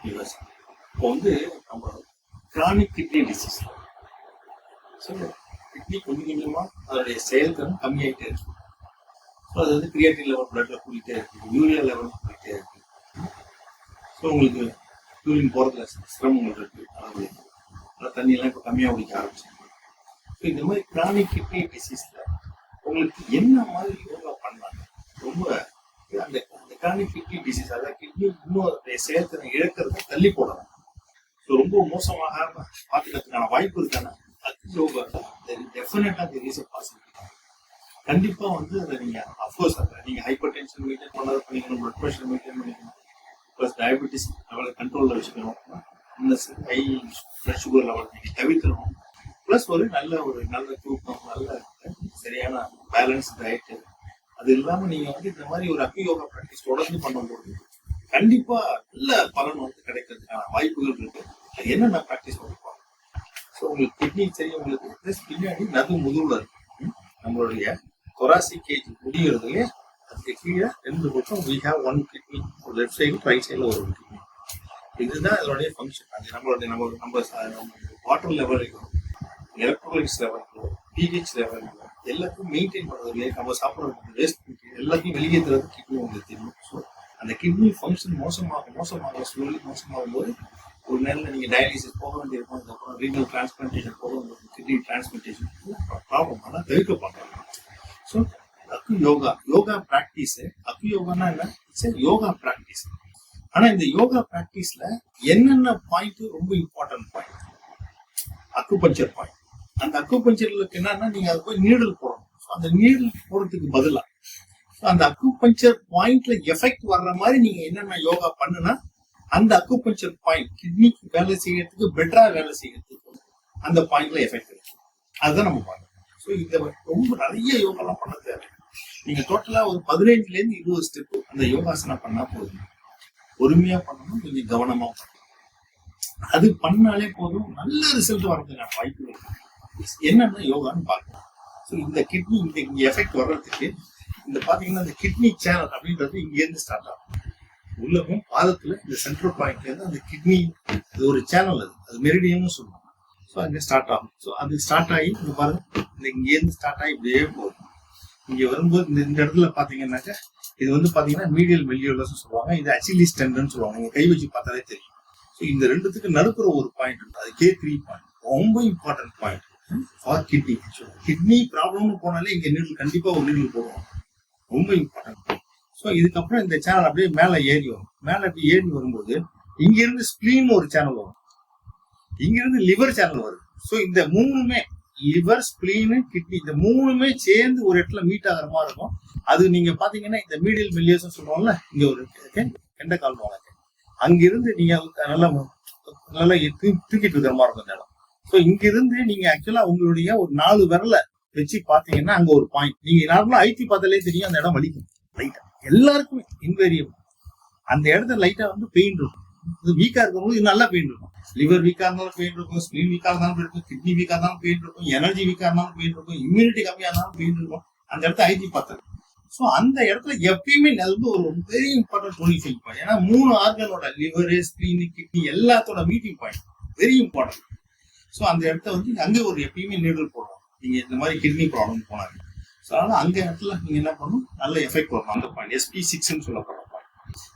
US. இப்போ வந்து நம்ம chronic kidney disease, so kidney கொஞ்சம் கொஞ்சமாக அதோடைய செயல்திறன் கம்மியாகிட்டே இருக்கு. ஸோ அது வந்து கிரியேட்டின் லெவல் பிளட்ல கூட்டிகிட்டே இருக்கு, யூரியா லெவல் கூட்டிகிட்டே இருக்கு. ஸோ உங்களுக்கு யூரின் போகிறதுல சிரமங்கள் இருக்கு, அளவு அதெல்லாம் தண்ணியெல்லாம் இப்போ கம்மியாக குடிக்க ஆரம்பிச்சிருக்கு. ஸோ இந்த மாதிரி கிரானிக் கிட்னி டிசீஸில் உங்களுக்கு என்ன மாதிரி யோகா பண்ணாங்க? ரொம்ப அந்த கிரானிக் கிட்னி டிசீஸ், அதாவது கிட்னி இன்னும் செயல்திறனை இழக்கிறத தள்ளி போடலாம். ஸோ ரொம்ப மோசமாக பார்த்துக்கிறதுக்கான வாய்ப்பு இருக்கான அது யோகா டெஃபினட்டா தெர் இஸ் எ பாசிபிலிட்டி. கண்டிப்பா வந்து அதை நீங்க அஃப்கோர்ஸ் நீங்க ஹைப்பர் டென்ஷன் மெயின்டைன் பண்ணாத பண்ணிக்கணும், பிளட் ப்ரெஷர் மெயின்டைன் பண்ணிக்கணும், ப்ளஸ் டயபெட்டிஸ் லெவலை கண்ட்ரோல்ல வச்சுக்கணும், இந்த ஹை பிளட் சுகர் லெவல் நீங்க தவிர்க்கணும், ப்ளஸ் ஒரு நல்ல தூக்கம், நல்ல சரியான பேலன்ஸ் டயட்டு. அது இல்லாம நீங்க வந்து இந்த மாதிரி ஒரு அக்யூ யோகா ப்ராக்டிஸ் தொடர்ந்து பண்ணும்போது கண்டிப்பா நல்ல பலன் வந்து கிடைக்கிறதுக்கான வாய்ப்புகள் இருக்கு. அது என்னென்ன ப்ராக்டிஸ் பண்ணிருப்பாங்க. ஸோ உங்களுக்கு கிட்னி சரி, உங்களுக்கு ப்ளஸ் பின்னாடி நது முதுகுல இருக்கு, நம்மளுடைய கொராசிக் கேஜ் முடிகிறதுலே அதுக்கு கீழே 2 பக்கம் we have one kidney, left side right சைடில் ஒரு கிட்னி. இதுதான் அதனுடைய ஃபங்க்ஷன். அது நம்ம வாட்டர் லெவலையும் எலக்ட்ரோலைட்ஸ் லெவலையும் பிஹெச் லெவலையும் எல்லாத்தையும் மெயின்டைன் பண்ணுறது, நம்ம சாப்பிட்றது வேஸ்ட் எல்லாத்தையும் வெளியேற்றுறது கிட்னி உங்களுக்கு தெரியும். ஸோ அந்த கிட்னி ஃபங்க்ஷன் மோசமாக ஸ்லோலி மோசமாகும் போது ஒரு நேரில் நீங்கள் டயாலிசிஸ் போக வேண்டியிருக்கும், அதுக்கப்புறம் ரீனல் டிரான்ஸ்பிளான்டேஷன் போக வேண்டியிருக்கும், கிட்னி டிரான்ஸ்பிளான்டேஷன் ப்ராப்ளம் ஆனால் தவிர்க்க பார்க்கலாம். ஸோ அக்கு யோகா ப்ராக்டிஸ், அக்கு யோகானா என்ன? It's yoga practice. ஆனால் இந்த யோகா ப்ராக்டிஸ்ல என்னென்ன பாயிண்ட் ரொம்ப இம்பார்ட்டன்ட் பாயிண்ட்? Acupuncture point. அந்த அக்குபஞ்சருக்கு என்னன்னா நீங்க அதை போய் நீடல் போடணும். அந்த நீடல் போடுறதுக்கு பதிலாக அந்த அக்குபஞ்சர் பாயிண்ட்ல எஃபெக்ட் வர்ற மாதிரி நீங்க என்னென்ன யோகா பண்ணுனா அந்த அக்குபஞ்சர் பாயிண்ட் கிட்னிக்கு வேலை செய்யறதுக்கு பெட்டரா வேலை செய்யறதுக்கு அந்த பாயிண்ட்ல எஃபெக்ட் இருக்கு. அதுதான் நம்ம பண்ணணும். ஸோ இதை ரொம்ப நிறைய யோகாலாம் பண்ண தேவை. நீங்க டோட்டலா ஒரு 15 இருந்து 20 ஸ்டெப் அந்த யோகாசனம் பண்ணா போதும். பொறுமையா பண்ணணும், கொஞ்சம் கவனமா பண்ணணும். அது பண்ணாலே போதும், நல்ல ரிசல்ட் வர்றதுக்கான வாய்ப்பு இருக்கு. என்னென்ன யோகான்னு பார்க்கலாம். ஸோ இந்த கிட்னி இங்க எஃபெக்ட் வர்றதுக்கு இந்த பாத்தீங்கன்னா இந்த கிட்னி சேனல் அப்படின்றது இங்க இருந்து ஸ்டார்ட் ஆகும். உள்ளவும் பாதத்துல இந்த சென்ட்ரல் பாயிண்ட்ல இருந்து அந்த கிட்னி அது ஒரு சேனல், அது மெரிடியம்னு சொல்லுவாங்க. ஸோ அங்க ஸ்டார்ட் ஆகும். ஸோ அது ஸ்டார்ட் ஆகி இங்க பாருங்க, இங்க இருந்து ஸ்டார்ட் ஆகி இப்படியே போகும். இங்க வரும்போது இந்த இடத்துல பாத்தீங்கன்னாக்க இது வந்து பாத்தீங்கன்னா மீடியல் மெல்லியோலஸ் சொல்லுவாங்க, இது அச்சிலிஸ் டெண்டன் சொல்லுவாங்க. நீங்க கை வச்சு பார்த்தாலே தெரியும். ஸோ இந்த ரெண்டுத்துக்கு நடுப்புற ஒரு பாயிண்ட் இருக்கு, அது K3 பாயிண்ட். ரொம்ப important point for kidney. Kidney ப்ராப்ளம்னு போனாலே இங்க நீடல் கண்டிப்பா ஒரு நீடல் போடுவோம், ரொம்ப இம்பார்ட்டன்ட். ஸோ இதுக்கப்புறம் இந்த சேனல் அப்படியே மேல ஏறி வரும். மேல அப்படி ஏறி வரும்போது இங்க இருந்து ஸ்பிளீன் ஒரு சேனல் வரும், இங்க இருந்து லிவர் சேனல் வருது. ஸோ இந்த மூணுமே லிவர், ஸ்பிளீனு, கிட்னி, இந்த மூணுமே சேர்ந்து ஒரு இடத்துல மீட் ஆகிற மாதிரி இருக்கும். அது நீங்க பாத்தீங்கன்னா இந்த மீடியல் மெல்லியஸ் சொல்லுவாங்கல்ல, இங்க ஒரு கெண்ட கால் வாங்க, அங்கிருந்து நீங்க நல்லா தூக்கிட்டு இருக்கிற மாதிரி இருக்கும் இந்த இடம். ஸோ இங்க இருந்து நீங்க ஆக்சுவலா உங்களுடைய ஒரு 4 விரல வச்சு பாத்தீங்கன்னா அங்க ஒரு பாயிண்ட். நீங்க நார்மலா ஐடி பார்த்தாலே தெரியும் அந்த இடம் வலிக்கும் லைட்டா, எல்லாருக்குமே இன்வேரியபிள். அந்த இடத்துல லைட்டா வந்து பெயின் இருக்கும். இது வீக்கா இருக்கிறவங்களுக்கு இது நல்லா பெயின் இருக்கும். லிவர் வீக்கா இருந்தாலும் பெயின் இருக்கும், ஸ்பிளீன் வீக்கா இருந்தாலும் பெயின் இருக்கும், கிட்னி வீக்கா இருந்தாலும் பெயின் இருக்கும், எனர்ஜி வீக்கா இருந்தாலும் பெயின் இருக்கும், இம்யூனிட்டி கம்மியா இருந்தாலும் பெயின் இருக்கும். அந்த இடத்துல ஐடி பார்த்தது. ஸோ அந்த இடத்துல எப்பயுமே அது வந்து ஒரு வெரி இம்பார்ட்டன்ட் 25 பாயிண்ட். ஏன்னா 3 ஆர்கனோட லிவர், ஸ்பிளீன், கிட்னி எல்லாத்தோட meeting point very important. So அந்த இடத்த வந்து அங்கே ஒரு எப்பயுமே நீடல் போடுவோம் நீங்க இந்த மாதிரி கிட்னி ப்ராப்ளம் போனாங்க. ஸோ அதனால அந்த இடத்துல நீங்க என்ன பண்ணணும், நல்ல எஃபெக்ட் வரும் அந்த பாயிண்ட், SP6 சொல்லப்படுற பாயிண்ட்.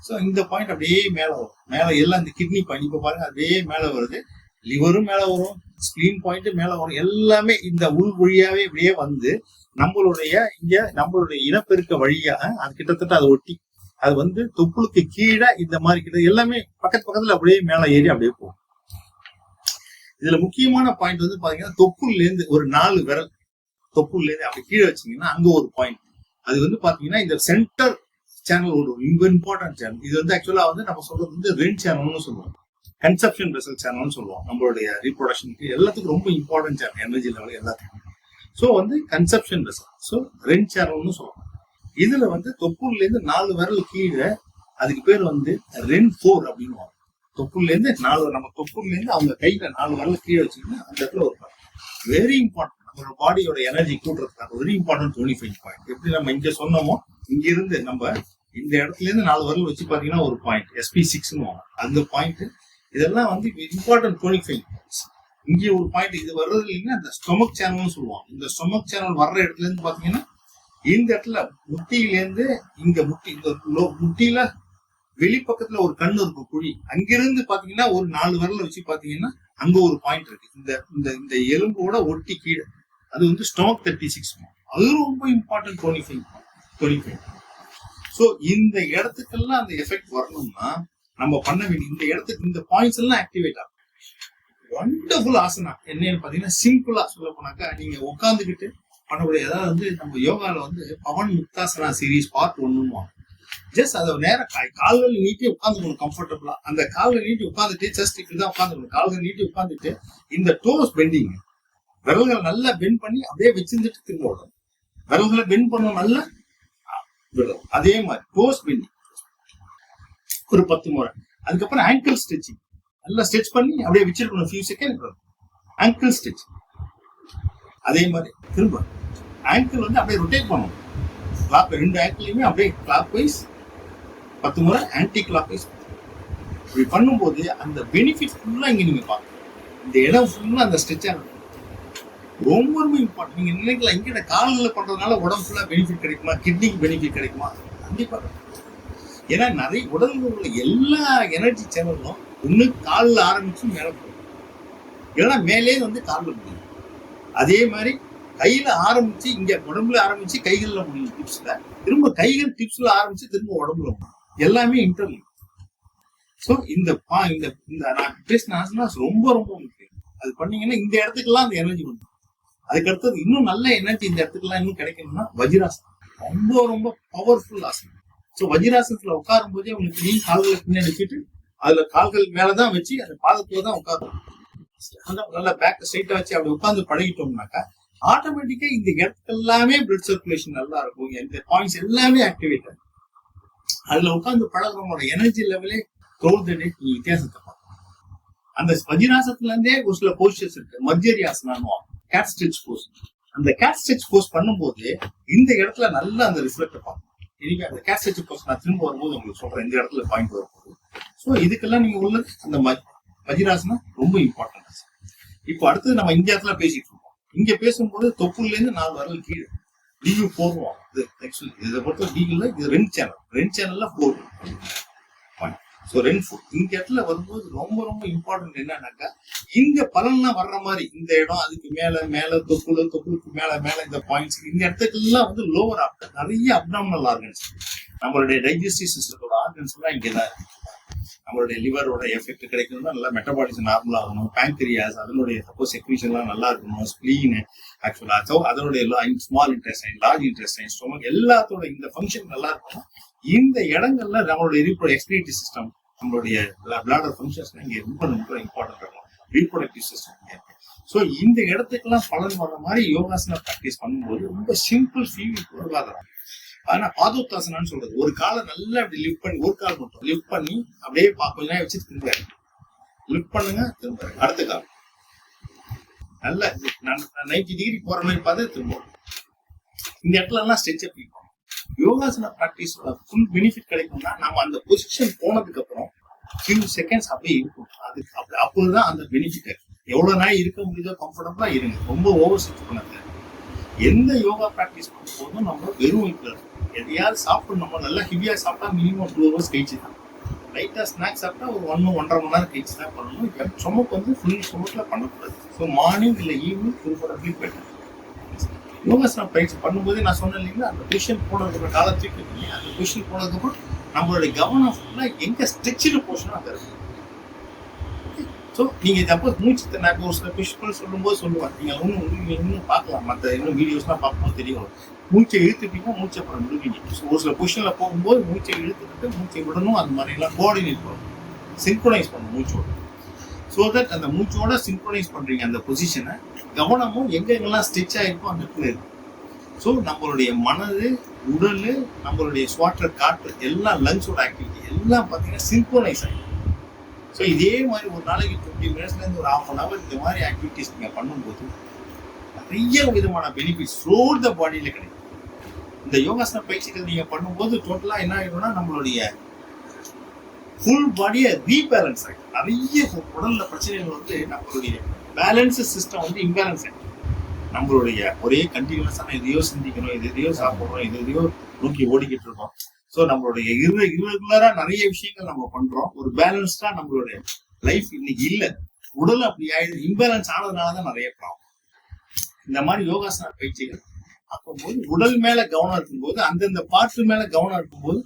ஸோ இந்த பாயிண்ட் அப்படியே மேல வரும், மேல எல்லாம் இந்த கிட்னி பாயிண்ட் இப்ப பாருங்க அப்படியே மேல வருது, லிவரும் மேல வரும், ஸ்பிளீன் பாயிண்ட் மேல வரும், எல்லாமே இந்த உள் வழியாவே இப்படியே வந்து நம்மளுடைய இனப்பெருக்க வழியா அது கிட்டத்தட்ட அதை ஒட்டி அது வந்து தொப்புளுக்கு கீழே இந்த மாதிரி கிட்ட எல்லாமே பக்கத்துல அப்படியே மேல ஏறி அப்படியே போகும். இதுல முக்கியமான பாயிண்ட் வந்து பாத்தீங்கன்னா தொப்புள்ல இருந்து ஒரு 4 விரல் தொப்புள்ல இருந்து அப்படி கீழே வச்சீங்கன்னா அங்க ஒரு பாயிண்ட். அது வந்து பாத்தீங்கன்னா இந்த சென்டர் சேனல் ஒரு இம்பார்ட்டன்ட் சேனல். இது வந்து ஆக்சுவலா வந்து நம்ம சொல்றது வந்து ரென் சேனல்னு சொல்லுவோம், கன்செப்ஷன் வெசல் சேனல்னு சொல்லுவோம். நம்மளுடைய ரீப்ரொடக்ஷனுக்கு எல்லாத்துக்கும் ரொம்ப இம்பார்ட்டன்ட் சேனல், எனர்ஜி லெவல் எல்லாத்துக்கும். ஸோ வந்து கன்செப்ஷன் வெசல், ஸோ ரென் சேனல்னு சொல்லுவோம். இதுல வந்து தொப்புள்ல இருந்து 4 விரல் கீழே, அதுக்கு பேர் வந்து ரென் 4 அப்படின்னு. தொப்புள்ல இருந்து 4 நம்ம தொப்புள்ல இருந்து அவங்க கையில 4 விரல் கீழே வச்சுக்கிட்டு அந்த இடத்துல ஒரு வெரி இம்பார்ட்டன்ட், நம்மளோட பாடியோட எனர்ஜி கூட்டுறதுக்காக வெரி இம்பார்ட்டன்ட் 25 பாயிண்ட். எப்படி நம்ம இங்க சொன்னோமோ இங்க இருந்து நம்ம இந்த இடத்துல இருந்து 4 விரல் வச்சு பாத்தீங்கன்னா ஒரு பாயிண்ட் SP6 அந்த பாயிண்ட். இதெல்லாம் வந்து இம்பார்ட்டன்ட் டோனிஃபைங் பாயிண்ட்ஸ். இங்கே ஒரு பாயிண்ட் இது வர்றது இல்லைன்னா அந்த ஸ்டொமக் சேனல்னு சொல்லுவாங்க. இந்த ஸ்டொமக் சேனல் வர்ற இடத்துல இருந்து பாத்தீங்கன்னா இந்த இடத்துல முட்டியிலேருந்து இங்க முட்டியில வெளிப்பக்கத்துல ஒரு கண்ணு இருக்கும் குழி, அங்கிருந்து பாத்தீங்கன்னா ஒரு 4 விரல வச்சு பாத்தீங்கன்னா அங்க ஒரு பாயிண்ட் இருக்கு. இந்த இந்த எலும்போட ஒட்டி கீழே அது வந்து ஸ்டொமக் 36. அது ரொம்ப இம்பார்ட்டன்ட் டோனிஃபைங். ஸோ இந்த இடத்துக்கெல்லாம் அந்த எஃபெக்ட் வரணும்னா நம்ம பண்ண வேண்டிய இந்த இடத்துக்கு இந்த பாயிண்ட்ஸ் எல்லாம் ஆக்டிவேட் ஆகும். வண்டர்ஃபுல் ஆசனா என்னன்னு பாத்தீங்கன்னா சிம்பிளா சொல்ல போனாக்கா நீங்க உட்காந்துக்கிட்டு பண்ணக்கூடிய, அதாவது வந்து நம்ம யோகால வந்து பவன் முக்தாசனா சீரீஸ் பார்ட் 1 ஜஸ்ட் அதை நேரம் கால்கள் நீட்டி உட்காந்துக்கணும் கம்ஃபர்டபுளா. அந்த கால்கள் நீட்டி உட்காந்துட்டு ஜஸ்ட் இப்படிதான் உட்காந்துக்கணும். கால்கள் நீட்டி உட்காந்துட்டு இந்த டோஸ் பெண்டிங், விரல்களை நல்லா பெண்ட் பண்ணி அப்படியே வச்சிருந்துட்டு திரும்ப விடணும். விரல்களை பெண்ட் பண்ணணும், நல்லா விடும். அதே மாதிரி டோஸ் பெண்டிங் ஒரு 10 முறை. அதுக்கப்புறம் ஆங்கிள் ஸ்ட்ரெச்சிங் நல்லா ஸ்ட்ரெச் பண்ணி அப்படியே வச்சிருக்கணும் ஃபியூ செகண்ட். ஆங்கிள் ஸ்ட்ரெச் அதே மாதிரி திரும்ப ஆங்கிள் வந்து அப்படியே ரொட்டேட் பண்ணணும். கிளாக் 2 ஆங்கிளையுமே அப்படியே கிளாக் வைஸ் 10 முறை, ஆன்டி கிளாக் வைஸ். இப்படி பண்ணும்போது அந்த பெனிஃபிட் ஃபுல்லா இங்க நீங்க பார்க்கணும். இந்த இடம் ஃபுல்லா அந்த ஸ்ட்ரெச் ஆகும். ரொம்ப ரொம்ப இம்பார்ட்டன்ட். நீங்க நினைக்கலாம் இங்க கால்களில் பண்றதுனால உடம்பு ஃபுல்லா பெனிஃபிட் கிடைக்குமா, கிட்னிக்கு பெனிஃபிட் கிடைக்குமா? கண்டிப்பா. ஏன்னா நிறைய உடல்ல உள்ள எல்லா எனர்ஜி சேனலும் ஒண்ணு காலில் ஆரம்பிச்சு மேல போகும், இல்லைன்னா மேலே வந்து காலில் முடியும். அதே மாதிரி கையில ஆரம்பிச்சு இங்க உடம்புல ஆரம்பிச்சு கைகள்ல முடியும் டிப்ஸ்ல, திரும்ப கைகள் டிப்ஸ்ல ஆரம்பிச்சு திரும்ப உடம்புல முடியும். எல்லாமே இன்டர்லிங்க். ஸோ இந்த நான் பேசின ஆசனாஸ் ரொம்ப ரொம்ப முக்கியம். அது பண்ணீங்கன்னா இந்த இடத்துக்குலாம் அந்த எனர்ஜி வந்துடும். அதுக்கு அடுத்தது இன்னும் நல்ல எனர்ஜி இந்த இடத்துக்குலாம் இன்னும் கிடைக்கணும்னா வஜ்ராசனம் ரொம்ப ரொம்ப பவர்ஃபுல் ஆசனம். ஸோ வஜ்ராசனத்துல உட்காரும் போதே உங்களுக்கு நீ கால்களை பின்னாடி வச்சுட்டு அதுல கால்கள் மேலதான் வச்சு அந்த பாதத்துல தான் உட்காரணும். நல்லா பேக் ஸ்ட்ரைட்டா வச்சு அப்படி உட்காந்து பழகிட்டோம்னாக்கா ஆட்டோமேட்டிக்கா இந்த இடத்துக்கு எல்லாமே பிளட் சர்க்குலேஷன் நல்லா இருக்கும். இந்த பாயிண்ட்ஸ் எல்லாமே ஆக்டிவேட் ஆகும். அதுல உட்காந்து பழகிறவங்களோட எனர்ஜி லெவலே தோல்தே வித்தியாசத்தை பார்க்கணும். அந்த வஜ்ராசனத்துல இருந்தே ஒரு சில போஸ்டர்ஸ் இருக்கு. மத்தியரியாசனம், கேட் ஸ்ட்ரெச் போஸ். அந்த கேட் ஸ்ட்ரெச் போஸ் பண்ணும்போது இந்த இடத்துல நல்லா அந்த ரிஃப்ளெக்ட் பார்க்கணும். இன்னைக்கு அந்த கேட் ஸ்ட்ரெச் போஸ் நான் திரும்ப வரும்போது உங்களுக்கு சொல்றேன் இந்த இடத்துல பாயிண்ட் வரும்போது. ஸோ இதுக்கெல்லாம் நீங்க உள்ளது அந்த வஜ்ராசனம் ரொம்ப இம்பார்ட்டன்ட். இப்போ அடுத்தது நம்ம இந்த இடத்துல பேசிட்டு இருக்கோம். இங்க பேசும்போது தொப்புல இருந்து 4 விரல் கீழே டியூ போடுவோம். இதை பொறுத்த டியூல இது 2 சேனல்ல 4. ஸோ 2 இந்த இடத்துல வரும்போது ரொம்ப ரொம்ப இம்பார்ட்டன்ட் என்னன்னாக்கா இங்க பலன்லாம் வர்ற மாதிரி இந்த இடம் அதுக்கு மேல தொப்புளுக்கு மேல இந்த பாயிண்ட்ஸ் இந்த இடத்துக்குலாம் வந்து லோவர் ஆப்டர் நிறைய அப்டாமினல் ஆர்கன்ஸ், நம்மளுடைய டைஜஸ்டிவ் சிஸ்டத்தோட ஆர்கன்ஸ் எல்லாம் இங்கதான் இருக்கு. நம்மளுடைய லிவரோட எஃபெக்ட் கிடைக்கணும்னா நல்லா மெட்டபாலிசம் நார்மலா ஆகணும். பேங்க்ரியாஸ் அதனுடைய சப்போஸ் செக்ரீஷன்லாம் நல்லா இருக்கணும். ஸ்பிளீன் ஆக்சுவலா அதனுடைய small intestine, large intestine, stomach எல்லாத்தோட இந்த ஃபங்க்ஷன் நல்லா இருக்கணும். இந்த இடங்கள்ல நம்மளுடைய எக்ஸ்கிரீட்டரி சிஸ்டம், நம்மளுடைய பிளாடர் ஃபங்க்ஷன்ஸ் இங்க ரொம்ப ரொம்ப இம்பார்ட்டன்ட் இருக்கும். Reproductive system. ஸோ இந்த இடத்துக்கெல்லாம் பலன் வர மாதிரி யோகாசனா ப்ராக்டிஸ் பண்ணும்போது ரொம்ப சிம்பிள் ஃபீல் பொருளாதாரம். ஆனா பாதோத்தாசனான்னு சொல்றது ஒரு காலை நல்லா அப்படி லிஃப்ட் பண்ணி, ஒரு கால் மட்டும் லிஃப்ட் பண்ணி அப்படியே கொஞ்ச நேரம் வச்சு திரும்ப லிஃப்ட் பண்ணுங்க, திரும்ப அடுத்த கால் நல்லா 90 டிகிரி போற மாதிரி பார்த்து திரும்ப இந்த இடத்துல எல்லாம் ஸ்ட்ரெச் அப் பண்ணிப்போம். யோகாசனா ப்ராக்டிஸோட ஃபுல் பெனிஃபிட் கிடைக்கும்னா நம்ம அந்த பொசிஷன் போனதுக்கு அப்புறம் ஃபியூ செகண்ட்ஸ் அப்படியே இருக்கும். அதுக்கு அப்போதுதான் அந்த பெனிஃபிட். எவ்வளவு நாள் இருக்க முடியுதோ கம்ஃபர்டபுளா இருங்க, ரொம்ப ஓவர் ஸ்ட்ரெச் பண்ணாது. எந்த யோகா ப்ராக்டிஸ் பண்ணும் போதும் நம்ம வெறும் இருக்கிறது எதையாவது சாப்பிட்டு நம்ம நல்லா ஹெவியா சாப்பிட்டா மினிமம் 2 hours கழிச்சு தான். லைட்டா ஸ்நாக்ஸ் சாப்பிட்டா ஒரு 1-1.5 மணி நேரம் கழிச்சு தான் பண்ணணும். ஸ்டொமக் வந்து ஃபுல் ஸ்டொமக்ல பண்ணக்கூடாது. ஸோ மார்னிங் இல்லை ஈவினிங் ப்ரிஃபரபிளி பெட்டர். யோகாசனம் பயிற்சி பண்ணும்போதே நான் சொன்னேன் இல்லைங்களா, அந்த பொசிஷன் போனதுக்கப்புறம் காலத்துக்கு அந்த பொசிஷன் போனதுக்கப்புறம் நம்மளுடைய கவனம் ஃபுல்லா எங்க ஸ்ட்ரெச்சு போர்ஷனா அங்கே இருக்கும். ஸோ நீங்க சப்போஸ் மூச்சு நான் ஒரு சில விஷயம் சொல்லும்போது சொல்லுவேன், நீங்க இன்னும் பார்க்கலாம், மற்ற இன்னும் வீடியோஸ்லாம் பார்க்கும்போது தெரியும். மூச்சை இழுத்துட்டீங்கன்னா மூச்சை அப்புறம் விடுவீங்க. ஸோ ஒரு சில பொசிஷன்ல போகும்போது மூச்சை இழுத்துக்கிட்டு மூச்சை விடணும். அந்த மாதிரிலாம் கோஆர்டினேட் பண்ணணும், சிங்க்ரோனைஸ் பண்ணணும் மூச்சோட. ஸோ தட் அந்த மூச்சோட சிங்க்ரோனைஸ் பண்றீங்க அந்த பொசிஷனை. கவனமும் எங்கெங்கெல்லாம் ஸ்ட்ரெச் ஆயிருக்கும் அந்த இடத்துல இருக்கும். ஸோ நம்மளுடைய மனது, உடல், நம்மளுடைய சுவாற்ற காற்று எல்லாம் லங்ஸோட ஆக்டிவிட்டி எல்லாம் பார்த்தீங்கன்னா சிங்க்ரோனைஸ் ஆகிடும். ஸோ இதே மாதிரி ஒரு நாளைக்கு 20 minutesலேருந்து ஒரு 1/2 hour இந்த மாதிரி ஆக்டிவிட்டிஸ் நீங்கள் பண்ணும்போது நிறைய விதமான பெனிஃபிட்ஸ் த்ரூ த பாடியில் கிடைக்கும். இந்த யோகாசன பயிற்சிகள் நீங்க பண்ணும்போது டோட்டலா என்ன ஆயிடும்னா நம்மளுடைய ஃபுல் பாடியை ரீபேலன்ஸ் ஆகிடும். நிறைய உடல்ல பிரச்சனைகள் வந்து நம்மளுடைய பேலன்ஸ் சிஸ்டம் வந்து இம்பேலன்ஸ் ஆகிடும். நம்மளுடைய ஒரே கண்டினியூஸான எதையோ சிந்திக்கணும், எதையோ சாப்பிடணும், எதையோ நோக்கி ஓடிக்கிட்டு இருக்கோம். ஸோ நம்மளுடைய irregular-ஆ நிறைய விஷயங்கள் நம்ம பண்றோம். ஒரு பேலன்ஸ்டா நம்மளுடைய லைஃப் இன்னைக்கு இல்லை. உடல் அப்படி ஆயிடுது, இம்பேலன்ஸ் ஆனதுனாலதான் நிறைய ப்ராப்ளம். இந்த மாதிரி யோகாசன பயிற்சிகள் பார்க்கும்போது உடல் மேல கவனம் இருக்கும்போது, அந்தந்த பார்ட் மேல கவனம் இருக்கும்போது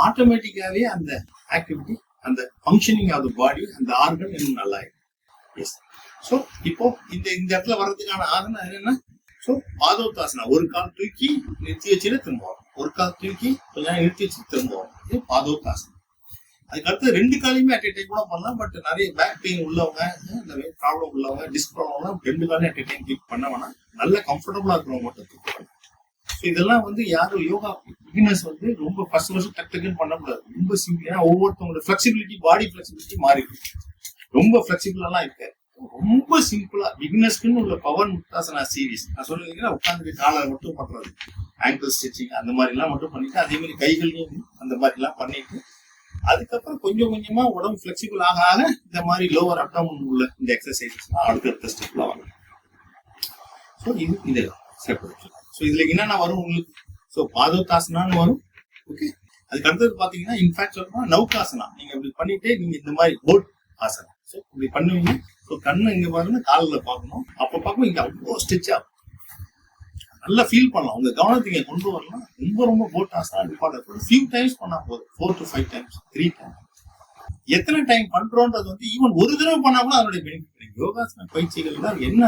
ஆட்டோமேட்டிக்காவே அந்த ஆக்டிவிட்டி, அந்த ஃபங்க்ஷனிங் ஆஃப் த பாடி, அந்த ஆர்கன் இன்னும் நல்லா இருக்கும். எஸ். ஸோ இப்போ இந்த இடத்துல வர்றதுக்கான ஆசனம் என்னன்னா, ஸோ பாதோத்தாசனா, ஒரு கால் தூக்கி நிறுத்தி வச்சுட்டு திரும்புவோம், ஒரு கால் தூக்கி கொஞ்ச நேரம் நிறுத்தி வச்சு திரும்புவோம். இது பாதோத்தாசனம். அதுக்கடுத்து 2 காலையுமே அட் டைம் கூட பண்ணலாம். பட் நிறைய பேக் பெயின் உள்ளவங்க, நிறைய ப்ராப்ளம் உள்ளவங்க, டிஸ்க் ப்ராப்ளம்லாம் 2 காலையும் அட் டைம் கிளிக் பண்ண வேணாம். நல்ல கம்ஃபர்டபுளா இருக்கிறவங்க மட்டும் கிளிக் பண்ணலாம். இதெல்லாம் வந்து யாரும் யோகா பிகினர்ஸ் வந்து ரொம்ப ஃபர்ஸ்ட் டக்குன்னு பண்ணக்கூடாது. ரொம்ப சிம்பிள். ஏன்னா ஒவ்வொருத்தவங்களோட ஃபிளெக்சிபிலிட்டி, பாடி ஃபிளெக்சிபிலிட்டி மாறி இருக்கு. ரொம்ப ஃபிளெக்சிபிளாலாம் இருக்காது. ரொம்ப சிம்பிளா பிகினர்ஸ்க்குன்னு உள்ள பவர் முக்தாசனா சீரீஸ் நான் சொல்லுவீங்கன்னா, உட்காந்துட்டு காலை மட்டும் பண்றது, ஆங்கிள் ஸ்டிச்சிங் அந்த மாதிரி எல்லாம் மட்டும் பண்ணிட்டு, அதே மாதிரி கைகளையும் அந்த மாதிரி எல்லாம் பண்ணிட்டு, அதுக்கப்புறம் கொஞ்சம் கொஞ்சமா உடம்பு ஃபிளெக்சிபிள் ஆக ஆக இந்த மாதிரி லோவர் அப்டாமன் உள்ள இந்த எக்ஸசைசஸ் அடுத்த ஸ்டெப்ல வரும். ஸோ இது ஸோ இதுல என்னென்ன வரும் உங்களுக்கு? ஸோ பாதோத்தாசனான்னு வரும். ஓகே. அதுக்கு அடுத்தது பாத்தீங்கன்னா, இன்ஃபேக்ட் சொல்லணும்னா நௌகாசனா. நீங்க இப்படி பண்ணிட்டு நீங்க இந்த மாதிரி போட் ஆசனம், ஸோ இப்படி பண்ணுவீங்க. ஸோ கண்ணு இங்க பாருங்க, காலில் பார்க்கணும். அப்ப பார்க்கும் இங்க அவ்வளோ ஸ்ட்ரெச் ஆகும். நல்லா ஃபீல் பண்ணலாம். உங்க கவனத்துக்கு இங்க கொண்டு வரலாம். ரொம்ப ரொம்ப boat asana important. Few times பண்ணா போதும். 4 to 5 times, 3 times. எத்தனை டைம் பண்றோன்றது வந்து ஈவன் ஒரு தடவை பண்ணா கூட அதனுடைய பெனிஃபிட். யோகாசன பயிற்சிகள் தான் என்ன,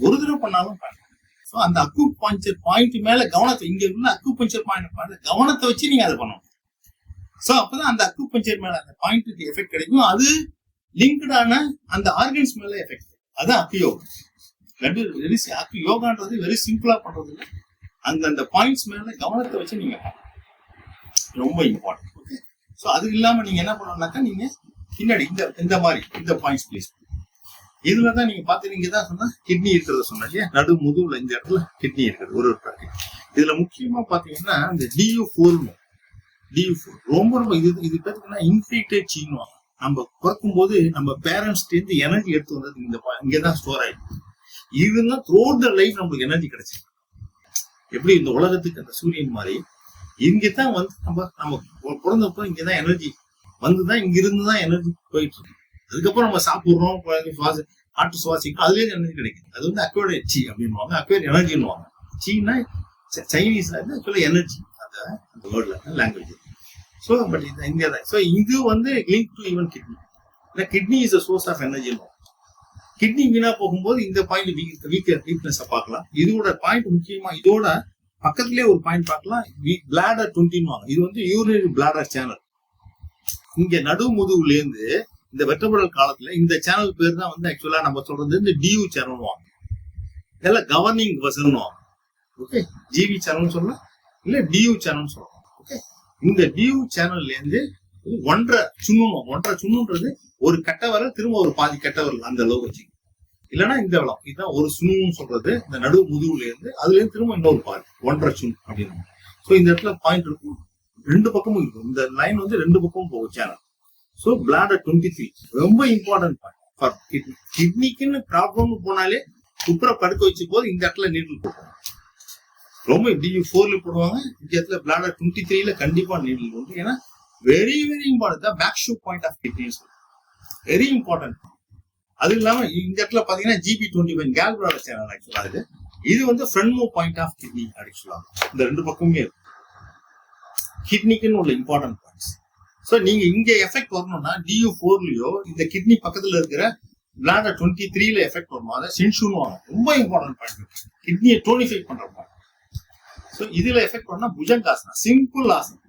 ஒரு தடவை பண்ணாலும் பண்ணலாம். ஸோ அந்த அக்கு பஞ்சர் பாயிண்ட் மேல கவனத்தை, இங்க உள்ள அக்கு பஞ்சர் பாயிண்ட் கவனத்தை வச்சு நீங்க அதை பண்ணணும். ஸோ அப்பதான் அந்த அக்கு பஞ்சர் மேல அந்த பாயிண்ட்டுக்கு எஃபெக்ட் கிடைக்கும். அது லிங்க்டான அந்த ஆர்கன்ஸ் மேல எஃபெக்ட். அதான் அக்கு யோகா. அக்கு யோகான்றது வெரி சிம்பிளா பண்றது இல்லை. அந்த பாயிண்ட்ஸ் மேல கவனத்தை வச்சு நீங்க ரொம்ப இம்பார்ட்டன்ட். ஓகே. ஸோ அது இல்லாம நீங்க என்ன பண்ணணும்னாக்கா, நீங்க பின்னாடி இந்த மாதிரி இந்த பாயிண்ட்ஸ் பிளேஸ் இதுலதான் நீங்க பாத்தீங்க தான் சொன்னா கிட்னி இருக்கிறத சொன்னாங்க. நடு முதுகுல இந்த இடத்துல கிட்னி இருக்கிறது ஒரு இதுல முக்கியமா பாத்தீங்கன்னா இந்த DU4 ரொம்ப ரொம்ப இது பாத்தீங்கன்னா இன்ஃபில்ட்ரேட் சீனுவாங்க. நம்ம பிறக்கும் போது நம்ம பேரண்ட்ஸ்ல இருந்து எனர்ஜி எடுத்து வந்தது இங்கதான் ஸ்டோர் ஆயிடும். இதுதான் த்ரூஅவுட் த லைஃப் நம்மளுக்கு எனர்ஜி கிடைச்சிருக்கு. எப்படி இந்த உலகத்துக்கு அந்த சூரியன் மாதிரி இங்கதான் வந்து நம்ம பிறந்தப்போ இங்கதான் எனர்ஜி வந்துதான், இங்க இருந்துதான் எனர்ஜி போயிட்டு இருக்கு. அதுக்கப்புறம் நம்ம சாப்பிடுறோம், காற்று சுவாசிக்கும், அதுல இருந்து எனர்ஜி கிடைக்கும். அது வந்து அக்வேர்ட் சி அப்படின்வாங்க, அக்வேர்ட் எனர்ஜின்னுவாங்க. சீனா சைனீஸ்ல இருந்து எனர்ஜி அந்த வேர்ட்ல லாங்குவேஜ். ஸோ பட் இது இங்கே தான். ஸோ இது வந்து லிங்க் டு ஈவன் கிட்னி. இல்லை, kidney is a source of energy. Kidney வீணா போகும்போது இந்த பாயிண்ட் வீக்னஸ் பார்க்கலாம். இதோட பாயிண்ட் முக்கியமா இதோட பக்கத்திலே ஒரு பாயிண்ட் பார்க்கலாம். பிளாடர் 20 இது வந்து யூரினரி பிளாடர் சேனல். இங்க நடு முதுகுல இருந்து இந்த வெர்டபிரல் காலத்துல இந்த சேனல் பேர் தான் வந்து ஆக்சுவலா நம்ம சொல்றது இந்த டியூ சேனல் வாங்க. இதெல்லாம் கவர்னிங் வெசல் வாங்க. ஓகே. ஜிவி சேனல் சொல்லலாம், இல்ல டியூ சேனல் சொல்லலாம். ஓகே. இந்த டியூ சேனல்ல இருந்து 1.5 சுண்ணுன்றது ஒரு கட்ட வரல், திரும்ப ஒரு பாதி கட்ட வரல் அந்த அளவு வச்சு, இல்லைன்னா இந்த வளம் இதுதான் ஒரு சுண்ணுன்னு சொல்றது. இந்த நடு முதுகுல இருந்து அதுல இருந்து திரும்ப இன்னொரு பாதி 1.5 சுண் அப்படின்னு. ஸோ இந்த இடத்துல பாயிண்ட் இருக்கும், 2 பக்கமும் இருக்கும். இந்த லைன் வந்து 2 பக்கமும் போகும் சேனல். ஸோ பிளாடர் 23 ரொம்ப இம்பார்ட்டன்ட் பாயிண்ட் ஃபார் கிட்னி. கிட்னிக்குன்னு ப்ராப்ளம்னு போனாலே குப்புற படுக்க வச்சு போது இந்த இடத்துல நீடில் போடுவாங்க. ரொம்ப DU4 போடுவாங்க. இந்த இடத்துல பிளாடர் 23 கண்டிப்பா நீடில் உண்டு. ஏன்னா very very important back shu point of kidney, very important. அது இல்லாம இந்த இடத்துல பாத்தீங்கன்னா GB25 Khel bladder channel actually இது வந்து front mu point of kidney actually. இந்த 2 பக்கமுமே இருக்கு கிட்னிக்குன்னு உள்ள இம்பார்ட்டன்ட் பாயிண்ட்ஸ். ஸோ நீங்க இங்க எஃபெக்ட் வரணும்னா DU4லயோ இந்த கிட்னி பக்கத்துல இருக்கிற பிளாடர் 23 எஃபெக்ட் வரணும். அதை சென்ஷூன்னு ரொம்ப இம்பார்ட்டன்ட் பாயிண்ட், கிட்னியை டோனிஃபை பண்ற பாயிண்ட். ஸோ இதுல எஃபெக்ட் வரணும்னா புஜங்காசனா, சிம்பிள் ஆசனம்.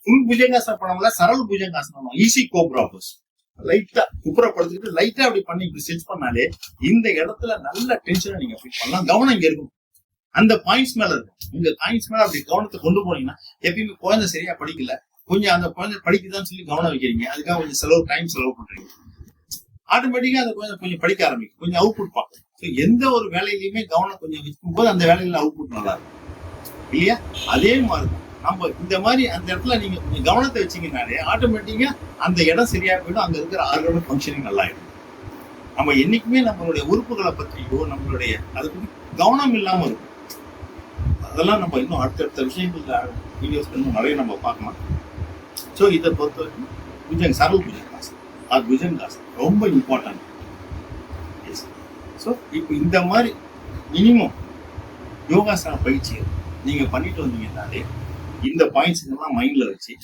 ஃபுல் புஜங்காசனம் பண்ணாமல Saral bhujangasanam, easy cobra pose. லைட்டா குப்புறப்படுத்திட்டு லைட்டா அப்படி பண்ணி இப்படி சென்ஸ் பண்ணாலே இந்த இடத்துல நல்ல டென்ஷனை நீங்க ஃபீல் பண்ணலாம். கவனம் இங்க இருக்கும், அந்த பாயிண்ட்ஸ் மேல இருக்கும். இந்த பாயிண்ட்ஸ் மேல அப்படி கவனத்தை கொண்டு போனீங்கன்னா, எப்பயுமே குழந்தை சரியா படிக்கல, கொஞ்சம் அந்த குழந்தை படிக்குதான்னு சொல்லி கவனம் வைக்கிறீங்க, அதுக்காக கொஞ்சம் டைம் செலவு பண்றீங்க, ஆட்டோமேட்டிக்கா அந்த குழந்தை கொஞ்சம் படிக்க ஆரம்பிக்கும், கொஞ்சம் அவுட்புட் பார்க்கும். ஸோ எந்த ஒரு வேலையிலுமே கவனம் கொஞ்சம் வைக்கும் போது அந்த வேலையில அவுட்புட் நல்லா இருக்கும். இல்லையா? அதே மாதிரி நம்ம இந்த மாதிரி அந்த இடத்துல நீங்க கவனத்தை வச்சீங்கன்னாலே ஆட்டோமேட்டிக்கா அந்த இடம் சரியா போயிடும், அங்க இருக்கிற ஆர்கன் ஃபங்க்ஷனிங் நல்லா ஆயிடும். நம்ம என்னைக்குமே நம்மளுடைய உறுப்புகளை பற்றியோ நம்மளுடைய அதை பற்றி கவனம் இல்லாம இருக்கும். அதெல்லாம் நம்ம இன்னும் அடுத்தடுத்த விஷயங்கள் வீடியோஸ் இன்னும் நிறைய நம்ம பார்க்கலாம். ஸோ இதை பொறுத்த வரைக்கும் சரல் புஜங்காசன் ரொம்ப இம்பார்ட்டன்ட். ஸோ இப்போ இந்த மாதிரி மினிமம் யோகாசன பயிற்சியை நீங்க பண்ணிட்டு வந்தீங்கன்னாலே இந்த பாயிண்ட்ஸ் எல்லாம் மைண்ட்ல வச்சு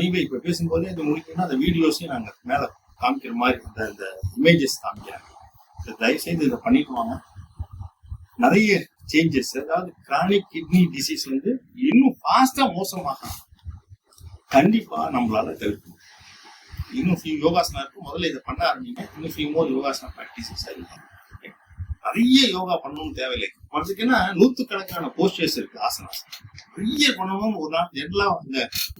நீங்க இப்ப பேசும்போதே இது முடிக்கணும்னா அந்த வீடியோஸையும் நாங்க மேல காமிக்கிற மாதிரி இந்த இமேஜஸ் காமிக்கிறாங்க. தயவுசெய்து இதை பண்ணிட்டு வாங்க. நிறைய சேஞ்சஸ், அதாவது கிரானிக் கிட்னி டிசீஸ் வந்து இன்னும் ஃபாஸ்டா மோசமாக கண்டிப்பா நம்மளால தவிர்க்கும். இன்னும் ஃபியூ யோகாசனா இருக்கு, முதல்ல இதை பண்ண ஆரம்பிங்க. இன்னும் ஃபியூ மோர் யோகாசனா ப்ராக்டிசஸ் ஆகிருக்கும். நிறைய யோகா பண்ணணும்னு தேவையில்லை. அதுக்குன்னா நூற்றுக்கணக்கான போஸ்டர்ஸ் இருக்கு, ஆசனாஸ் நிறைய பண்ணணும். ஒரு நாள் ஜென்ரலா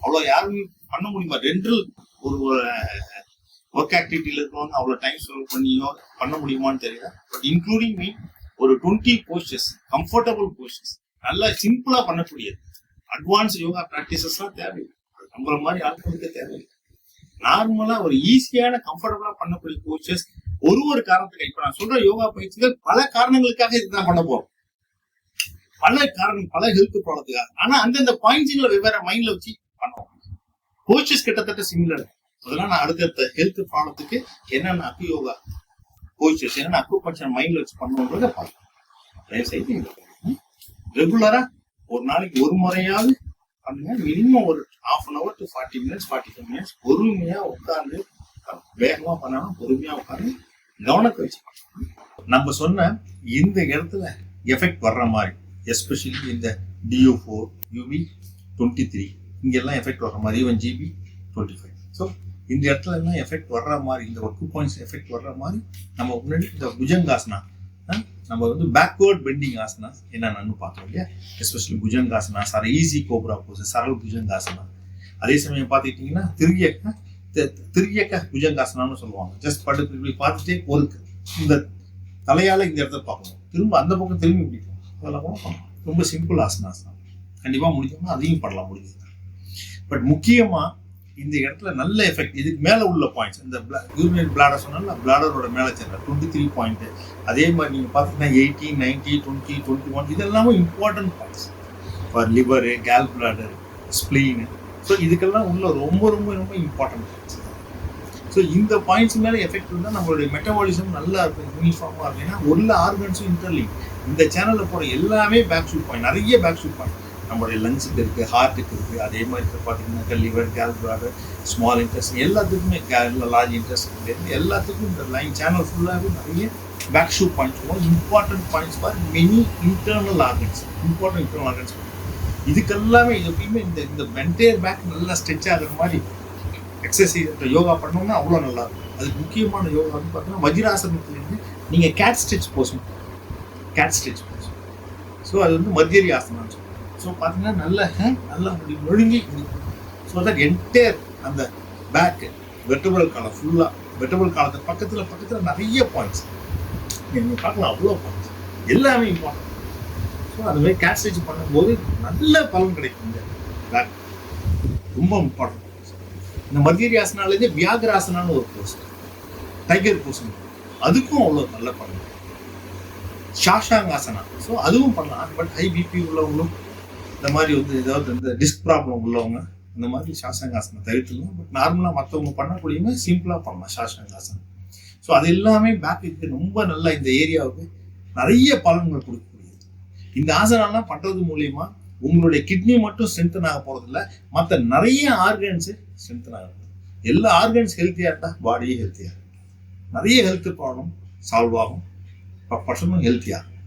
அவ்வளவு யாருமே பண்ண முடியுமா? ஒரு ஒர்க் ஆக்டிவிட்டியில இருக்கவங்க அவ்வளவு டைம் ஸ்பெண்ட் பண்ணியோ பண்ண முடியுமான்னு தெரியல. பட் இன்க்ளூடிங் மீ ஒரு 20 போஸ்டர்ஸ், கம்ஃபர்டபுள் போஸ்டர்ஸ், நல்லா சிம்பிளா பண்ணக்கூடியது. அட்வான்ஸ் யோகா ப்ராக்டிசஸ்லாம் தேவையில்லை, நம்மள மாதிரி ஆட்களுக்கு தேவையில்லை. நார்மலா ஒரு ஈஸியான கம்ஃபர்டபுளா பண்ணக்கூடிய போஸ்டர்ஸ் ஒரு காரணத்துக்கு. இப்ப நான் சொல்ற யோகா பயிற்சிகள் பல காரணங்களுக்காக இதுதான் பண்ண போறோம். பல ஹெல்த் ப்ராப்ளத்துக்காக. ஆனா அந்தந்த பாயிண்ட்ஸ்களை வெவ்வேறு மைண்ட்ல வச்சு பண்ணுவோம். போஸ்டர்ஸ் கிட்டத்தட்ட சிமிலர். அதெல்லாம் நான் அடுத்த ஹெல்த் ப்ராப்ளத்துக்கு என்னென்ன அக்கு யோகா போஸ்டர்ஸ், என்னென்ன அக்குபஞ்சர் மைண்ட்ல வச்சு பண்ணுவோன்றத பார்க்கலாம். தயவுசெய்து ரெகுலரா ஒரு நாளைக்கு ஒரு முறையாவது பண்ணுங்க. மினிமம் ஒரு 1/2 hour to 40 minutes 45 minutes பொறுமையா உட்கார்ந்து, வேகமா பண்ணாலும் பொறுமையா உட்கார்ந்து கவனத்தை வச்சு நம்ம சொன்ன இந்த இடத்துல எஃபெக்ட் வர்ற மாதிரி, எஸ்பெஷலி இந்த DO4 UB23 இங்கெல்லாம் எஃபெக்ட் வர்ற மாதிரி, ஈவன் GB25. ஸோ இந்த இடத்துல எல்லாம் எஃபெக்ட் வர்ற மாதிரி, இந்த ஒர்க் பாயிண்ட்ஸ் எஃபெக்ட் வர்ற மாதிரி நம்ம முன்னாடி இந்த புஜங்காசனா, நம்ம வந்து பேக்வேர்ட் பெண்டிங் ஆசனா என்னன்னு பார்த்தோம் இல்லையா? Especially Bhujangasana, easy cobra pose, Saral Bhujangasana. அதே சமயம் பார்த்துக்கிட்டிங்கன்னா திரியக்க புஜங்காசனான்னு சொல்லுவாங்க. ஜஸ்ட் படுத்து இப்படி பார்த்துட்டே ஒருக்கு, இந்த தலையால இந்த இடத்த பார்க்கணும், திரும்ப அந்த பக்கம் திரும்பி பிடிக்கும். அதெல்லாம் கூட பண்ணலாம். ரொம்ப சிம்பிள் ஆசனாசனா, கண்டிப்பா முடிஞ்சோம்னா அதையும் பண்ணலாம் முடிஞ்சது. பட் முக்கியமா இந்த இடத்துல நல்ல எஃபெக்ட் இதுக்கு மேல உள்ள பாயிண்ட்ஸ், இந்த யூரினரி பிளாடர் சொன்னால பிளாடரோட மேல சேர்ந்த 23 பாயிண்ட், அதே மாதிரி நீங்க பாத்தீங்கன்னா 18, 90, 20, 21 இதெல்லாமே important points for liver, gall bladder, spleen. So இதுக்கெல்லாம் உள்ள ரொம்ப ரொம்ப ரொம்ப இம்பார்ட்டன்ட் பாயிண்ட்ஸ். ஸோ இந்த பாயிண்ட்ஸ் மேல எஃபெக்ட் இருந்தால் நம்மளுடைய மெட்டபாலிசம் நல்லா இருக்கும், யூனிஃபார்மா இருக்குன்னா ஒரு ஆர்கன்ஸும் இன்டர்லிங்க். இந்த சேனல்ல போற எல்லாமே பேக் ஷூட் பாயிண்ட், நிறைய பேக் ஷூட் பாயிண்ட் நம்மளுடைய லங்ஸுக்கு இருக்கு, ஹார்ட்டுக்கு இருக்கு. அதே மாதிரி பார்த்தீங்கன்னா liver, gall bladder, small intestine எல்லாத்துக்குமே, லார்ஜ் இன்ட்ரெஸ்ட் எல்லாத்துக்கும் இந்த லைன் சேனல் ஃபுல்லாகவே நிறைய back shu points, important points for many internal organs, important internal organs. இதுக்கெல்லாமே எப்பயுமே இந்த மென்டையர் பேக் நல்லா ஸ்ட்ரெச் ஆகிற மாதிரி எக்ஸசைஸ் யோகா பண்ணோம்னா அவ்வளோ நல்லா இருக்கும். அதுக்கு முக்கியமான யோகா வந்து பார்த்தீங்கன்னா வஜ்ராசனத்துலேருந்து நீங்கள் கேட் ஸ்ட்ரெச் போசணும், கேட் ஸ்ட்ரெச் போசணும். ஸோ அது வந்து மத்தியரி ஆசனான்னு சொல்லுவாங்க. ஸோ பார்த்தீங்கன்னா நல்லா நொழுங்கி, ஸோ தட் என்டையர் அந்த பேக்கு வெர்டபிரல் காலம் ஃபுல்லாக, வெர்டபிரல் காலத்துக்கு பக்கத்தில் நிறைய பாயிண்ட்ஸ் நீங்கள் பார்க்கலாம், அவ்வளோ பாயிண்ட்ஸ் எல்லாமே இம்பார்ட்டன்ட். ஸோ அது மாதிரி கேட் ஸ்ட்ரெச் பண்ணும்போது நல்ல பலன் கிடைக்கும். இந்த பேக் ரொம்ப இம்பார்ட்டன்ட். இந்த மத்தியரி ஆசனாலேருந்து வியாகராசனான்னு ஒரு போஸ், டைகர் போஸ், அதுக்கும் அவ்வளோ நல்ல பலன். ஷாஷாங்காசனா, ஸோ அதுவும் பண்ணலாம். பட் ஹை பிபி உள்ளவங்களும் இந்த மாதிரி வந்து ஏதாவது இந்த டிஸ்க் ப்ராப்ளம் உள்ளவங்க இந்த மாதிரி ஷாஷாங்காசனம் தவிர்த்துலாம். பட் நார்மலாக மற்றவங்க பண்ணக்கூடியவங்க சிம்பிளாக பண்ணலாம் ஷாஷாங்காசனம். ஸோ அது எல்லாமே பேக்கு ரொம்ப நல்லா இந்த ஏரியாவுக்கு நிறைய பலன்கள் கொடுக்கக்கூடியது. இந்த ஆசனம்லாம் பண்ணுறது மூலியமா உங்களுடைய கிட்னி மட்டும் ஸ்ட்ரென்தன் ஆக போகிறதில்ல, மற்ற நிறைய ஆர்கன்ஸு ஸ்ட்ரென்தன் ஆக போகுது. எல்லா ஆர்கன்ஸ் ஹெல்த்தியாக இருந்தால் பாடியே ஹெல்த்தியாக இருக்கும், நிறைய ஹெல்த் ப்ராப்ளம் சால்வ் ஆகும், பர்சனும் ஹெல்த்தியாக இருக்கும்.